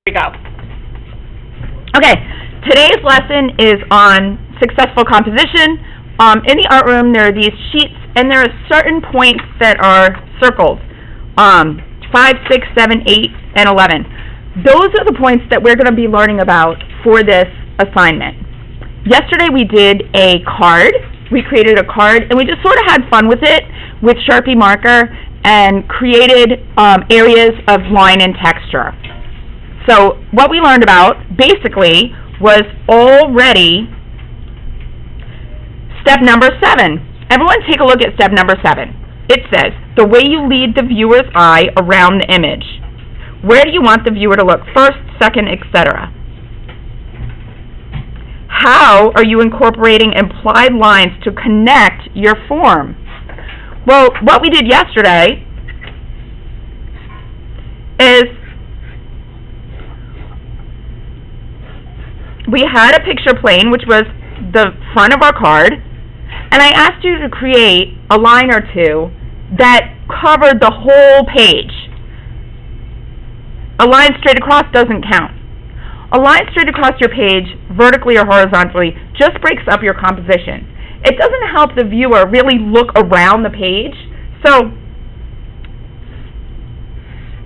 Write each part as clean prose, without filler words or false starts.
we go. Okay, today's lesson is on successful composition. In the art room, there are these sheets, and there are certain points that are circled. 5, 6, 7, 8, and 11. Those are the points that we're going to be learning about for this assignment. Yesterday we did a card. We created a card, and we just sort of had fun with it with Sharpie marker and created areas of line and texture. So what we learned about, basically, was already step number 7. Everyone take a look at step number 7. It says, the way you lead the viewer's eye around the image. Where do you want the viewer to look? First, second, etc. How are you incorporating implied lines to connect your form? Well, what we did yesterday is we had a picture plane, which was the front of our card, and I asked you to create a line or two that covered the whole page. A line straight across doesn't count. A line straight across your page, vertically or horizontally, just breaks up your composition. It doesn't help the viewer really look around the page. So,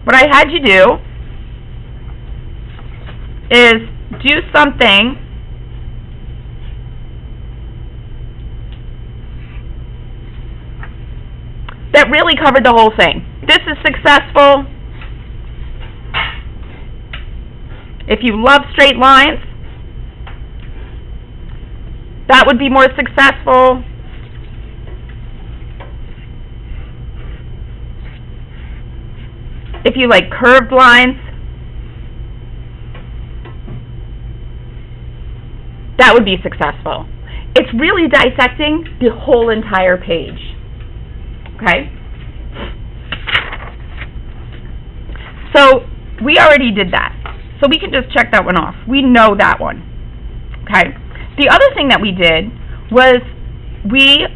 what I had you do is do something that really covered the whole thing. This is successful. If you love straight lines, that would be more successful. If you like curved lines, that would be successful. It's really dissecting the whole entire page. Okay? So we already did that. So we can just check that one off. We know that one. Okay? The other thing that we did was we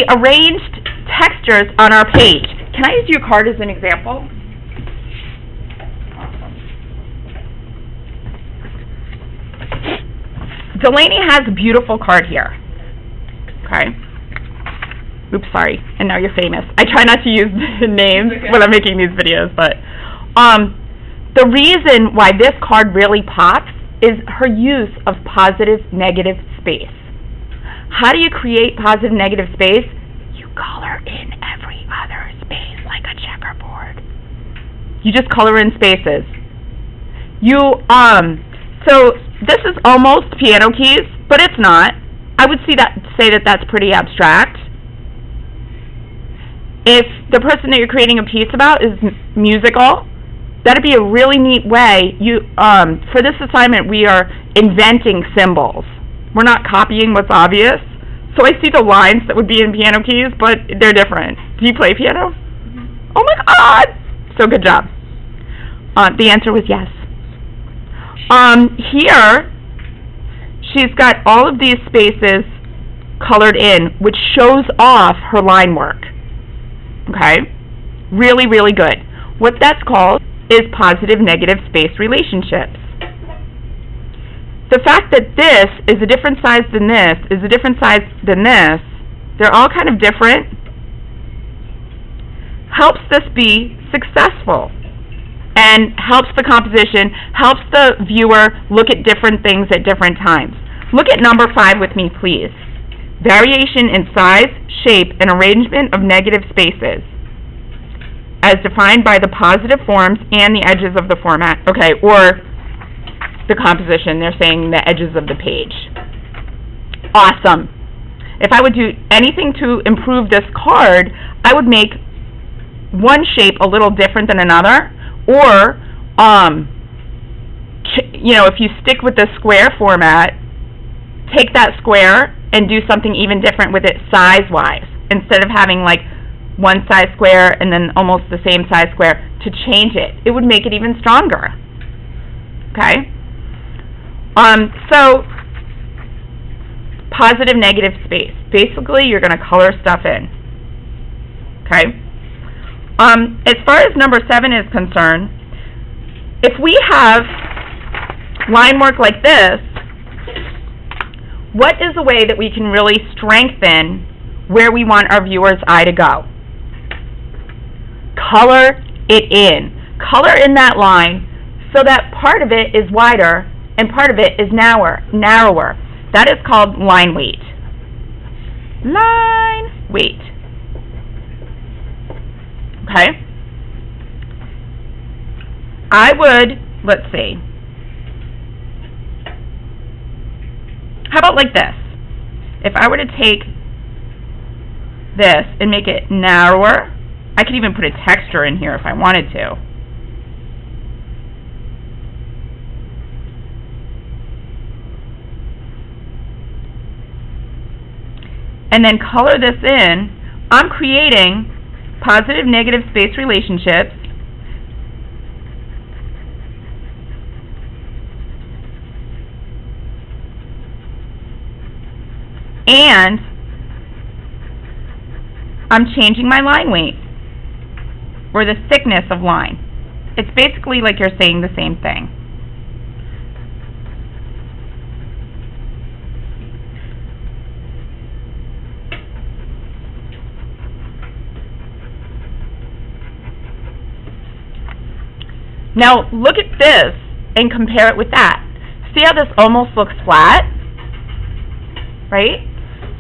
arranged textures on our page. Can I use your card as an example? Delaney has a beautiful card here. Okay? Oops, sorry. And now you're famous. I try not to use names when I'm making these videos, but the reason why this card really pops is her use of positive, negative space. How do you create positive, negative space? You color in every other space like a checkerboard. You just color in spaces. So this is almost piano keys, but it's not. I would say that that's pretty abstract. If the person that you're creating a piece about is musical, that'd be a really neat way. For this assignment, we are inventing symbols. We're not copying what's obvious. So I see the lines that would be in piano keys, but they're different. Do you play piano? Mm-hmm. Oh my God! So good job. The answer was yes. Here, she's got all of these spaces colored in, which shows off her line work. Okay? Really, really good. What that's called is positive-negative space relationships. The fact that this is a different size than this is a different size than this, they're all kind of different, helps this be successful and helps the composition, helps the viewer look at different things at different times. Look at number 5 with me, please. Variation in size, shape, and arrangement of negative spaces, as defined by the positive forms and the edges of the format. Okay, or the composition, they're saying the edges of the page. Awesome. If I would do anything to improve this card, I would make one shape a little different than another, or, if you stick with the square format, take that square and do something even different with it size-wise, instead of having like one size square and then almost the same size square, to change it. It would make it even stronger. Okay? So, positive, negative space. Basically, you're going to color stuff in. Okay? As far as number 7 is concerned, if we have line work like this, what is a way that we can really strengthen where we want our viewer's eye to go? Color it in. Color in that line so that part of it is wider and part of it is narrower. That is called line weight. Line weight. Okay? I would, let's see. How about like this? If I were to take this and make it narrower, I could even put a texture in here if I wanted to. And then color this in. I'm creating positive-negative space relationships and I'm changing my line weight or the thickness of line. It's basically like you're saying the same thing. Now look at this and compare it with that. See how this almost looks flat? Right?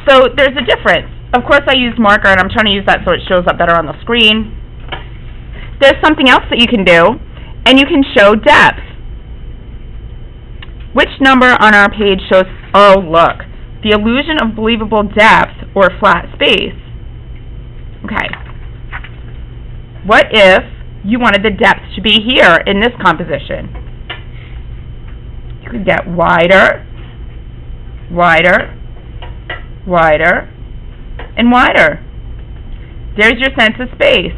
So there's a difference. Of course I use marker and I'm trying to use that so it shows up better on the screen. There's something else that you can do, and you can show depth. Which number on our page shows, oh look, the illusion of believable depth or flat space. Okay. What if you wanted the depth to be here in this composition? You could get wider, wider, wider, and wider. There's your sense of space.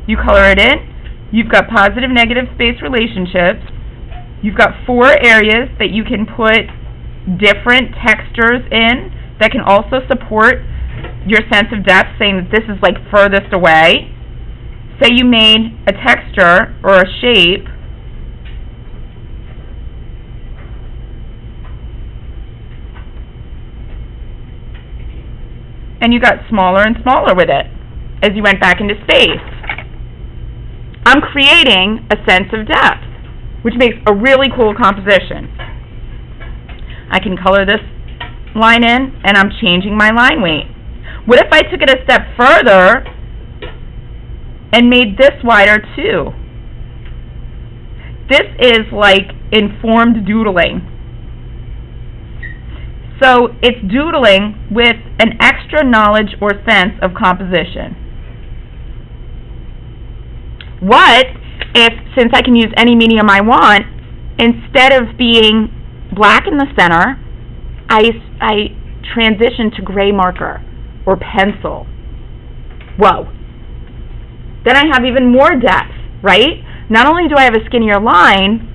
You color it in. You've got positive-negative space relationships. You've got 4 areas that you can put different textures in that can also support your sense of depth, saying that this is like furthest away. Say you made a texture or a shape and you got smaller and smaller with it as you went back into space. I'm creating a sense of depth, which makes a really cool composition. I can color this line in, and I'm changing my line weight. What if I took it a step further and made this wider too? This is like informed doodling. So it's doodling with an extra knowledge or sense of composition. What if, since I can use any medium I want, instead of being black in the center, I transition to gray marker or pencil? Whoa. Then I have even more depth, right? Not only do I have a skinnier line,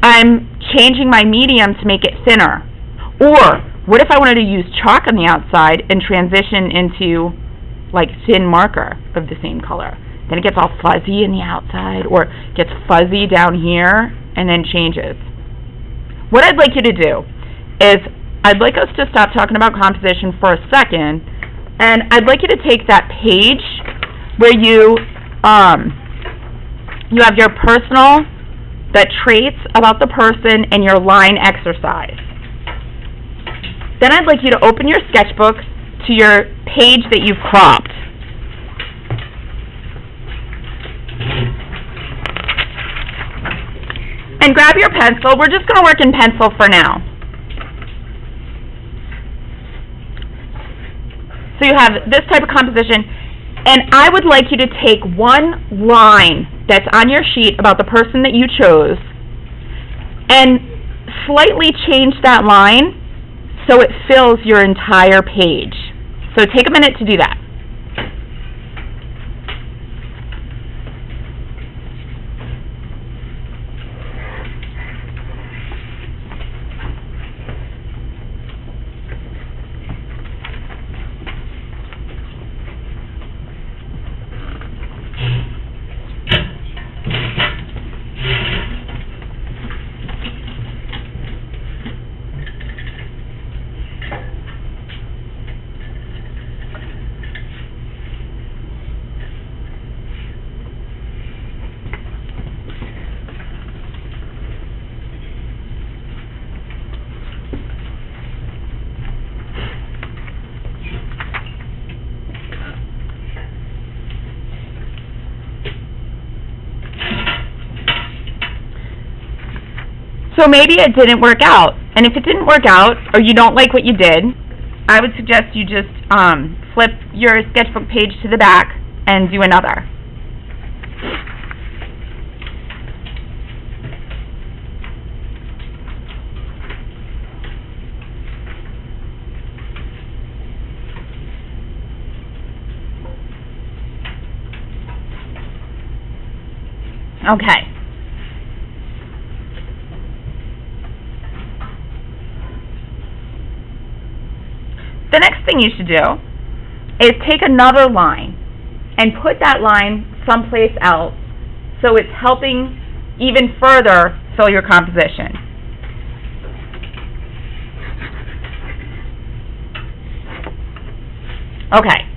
I'm changing my medium to make it thinner. Or, what if I wanted to use chalk on the outside and transition into, like, thin marker of the same color? Then it gets all fuzzy in the outside, or gets fuzzy down here, and then changes. What I'd like you to do is, I'd like us to stop talking about composition for a second, and I'd like you to take that page where you have your personal, the traits about the person, and your line exercise. Then I'd like you to open your sketchbook to your page that you've cropped. And grab your pencil. We're just going to work in pencil for now. So you have this type of composition, and I would like you to take one line that's on your sheet about the person that you chose and slightly change that line so it fills your entire page. So take a minute to do that. So maybe it didn't work out. And if it didn't work out, or you don't like what you did, I would suggest you just flip your sketchbook page to the back and do another. Okay. The next thing you should do is take another line and put that line someplace else so it's helping even further fill your composition. Okay.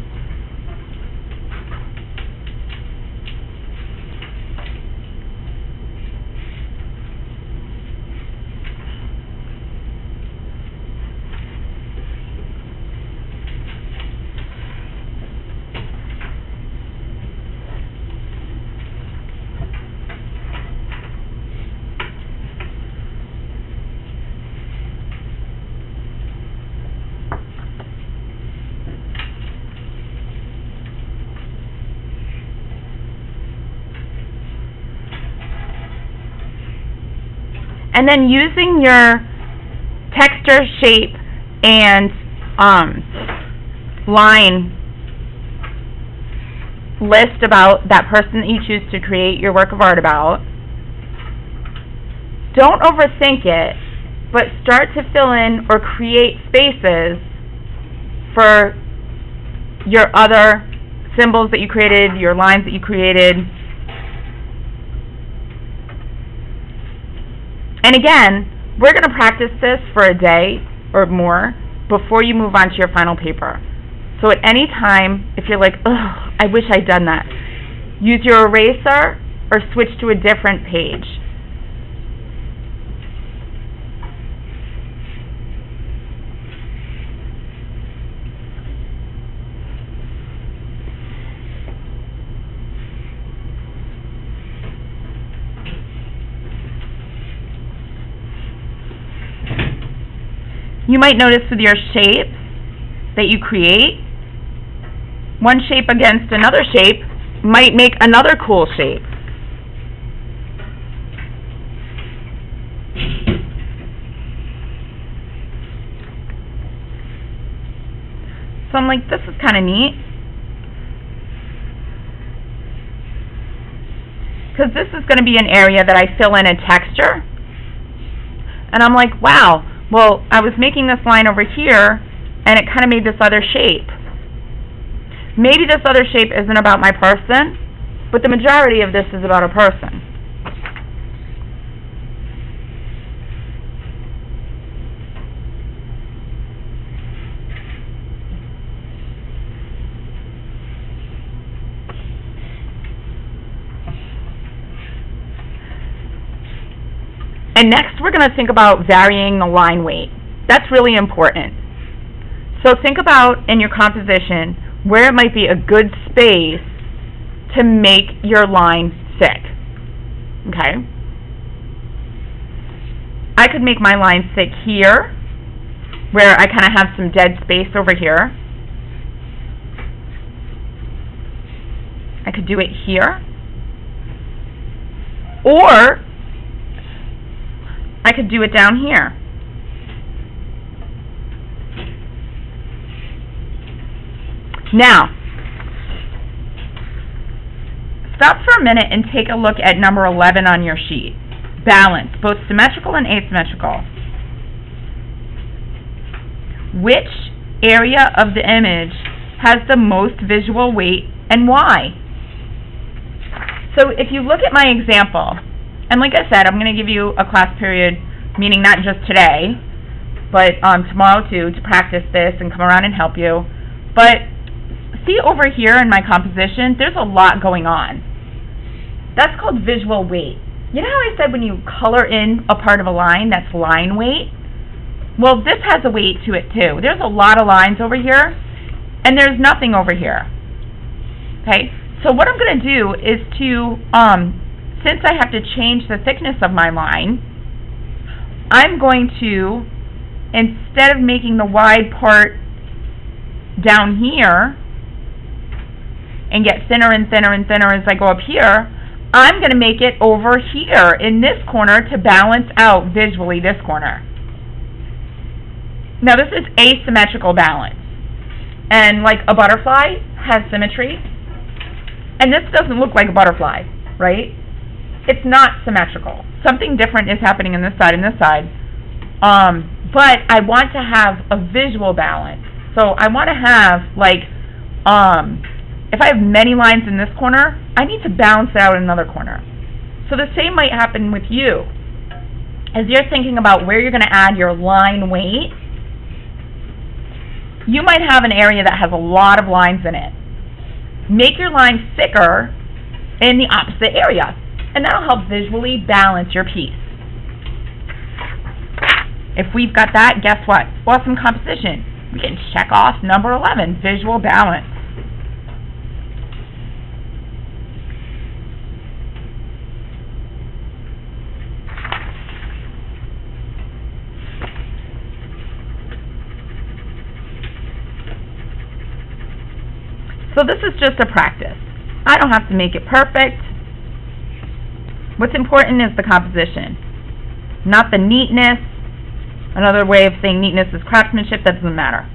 And then using your texture, shape, and line list about that person that you choose to create your work of art about, don't overthink it, but start to fill in or create spaces for your other symbols that you created, your lines that you created. And again, we're going to practice this for a day or more before you move on to your final paper. So at any time, if you're like, ugh, I wish I'd done that, use your eraser or switch to a different page. You might notice with your shapes that you create, one shape against another shape might make another cool shape. So I'm like, this is kind of neat. Because this is going to be an area that I fill in a texture. And I'm like, wow. Well, I was making this line over here, and it kind of made this other shape. Maybe this other shape isn't about my person, but the majority of this is about a person. And next, we're going to think about varying the line weight. That's really important. So think about, in your composition, where it might be a good space to make your line thick. Okay? I could make my line thick here, where I kind of have some dead space over here. I could do it here. Or I could do it down here. Now, stop for a minute and take a look at number 11 on your sheet. Balance, both symmetrical and asymmetrical. Which area of the image has the most visual weight and why? So if you look at my example, and like I said, I'm going to give you a class period, meaning not just today, but tomorrow too, to practice this and come around and help you. But see over here in my composition, there's a lot going on. That's called visual weight. You know how I said when you color in a part of a line, that's line weight? Well, this has a weight to it too. There's a lot of lines over here, and there's nothing over here. Okay? So what I'm going to do is to, since I have to change the thickness of my line, I'm going to, instead of making the wide part down here and get thinner and thinner and thinner as I go up here, I'm going to make it over here in this corner to balance out visually this corner. Now this is asymmetrical balance, and like a butterfly has symmetry, and this doesn't look like a butterfly, right? It's not symmetrical. Something different is happening on this side and this side, but I want to have a visual balance. So I want to have, like, if I have many lines in this corner, I need to balance it out in another corner. So the same might happen with you. As you're thinking about where you're going to add your line weight, you might have an area that has a lot of lines in it. Make your line thicker in the opposite area, and that'll help visually balance your piece. If we've got that, guess what? Awesome composition. We can check off number 11, visual balance. So this is just a practice. I don't have to make it perfect. What's important is the composition, not the neatness. Another way of saying neatness is craftsmanship. That doesn't matter.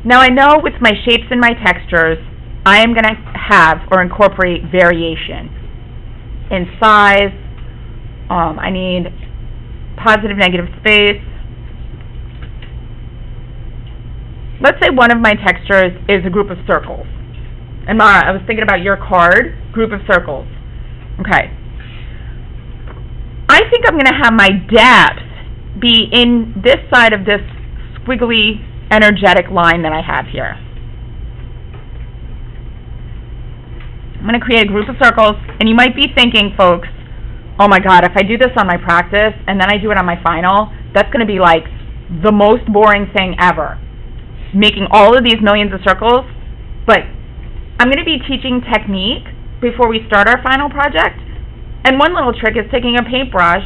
Now I know with my shapes and my textures, I am going to have or incorporate variation in size. I need positive, negative space. Let's say one of my textures is a group of circles. And Mara, I was thinking about your card, group of circles. Okay. I think I'm going to have my depth be in this side of this squiggly, energetic line that I have here. I'm going to create a group of circles, and you might be thinking, folks, oh my God, if I do this on my practice and then I do it on my final, that's going to be like the most boring thing ever, making all of these millions of circles. But I'm going to be teaching technique before we start our final project. And one little trick is taking a paintbrush,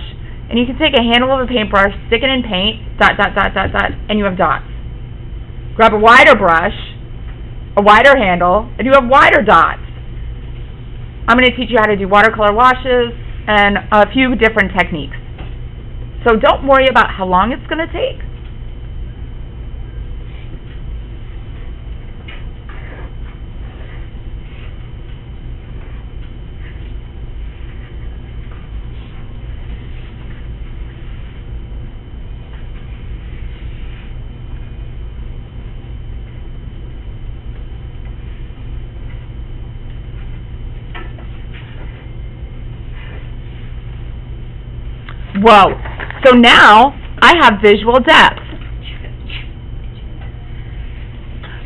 and you can take a handle of a paintbrush, stick it in paint, dot, dot, dot, dot, dot, and you have dots. Grab a wider brush, a wider handle, and you have wider dots. I'm going to teach you how to do watercolor washes and a few different techniques. So don't worry about how long it's going to take. Whoa. So now I have visual depth.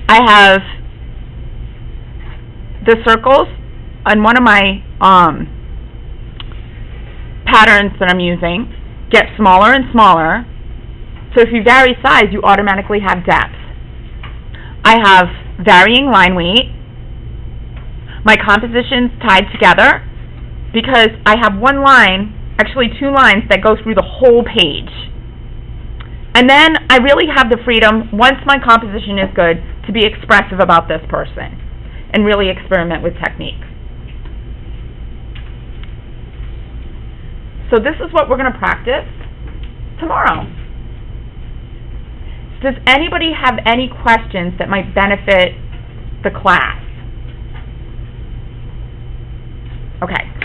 I have the circles on one of my patterns that I'm using get smaller and smaller. So if you vary size, you automatically have depth. I have varying line weight. My composition's tied together because I have one line, actually two lines, that go through the whole page. And then I really have the freedom, once my composition is good, to be expressive about this person and really experiment with technique. So this is what we're going to practice tomorrow. Does anybody have any questions that might benefit the class? Okay.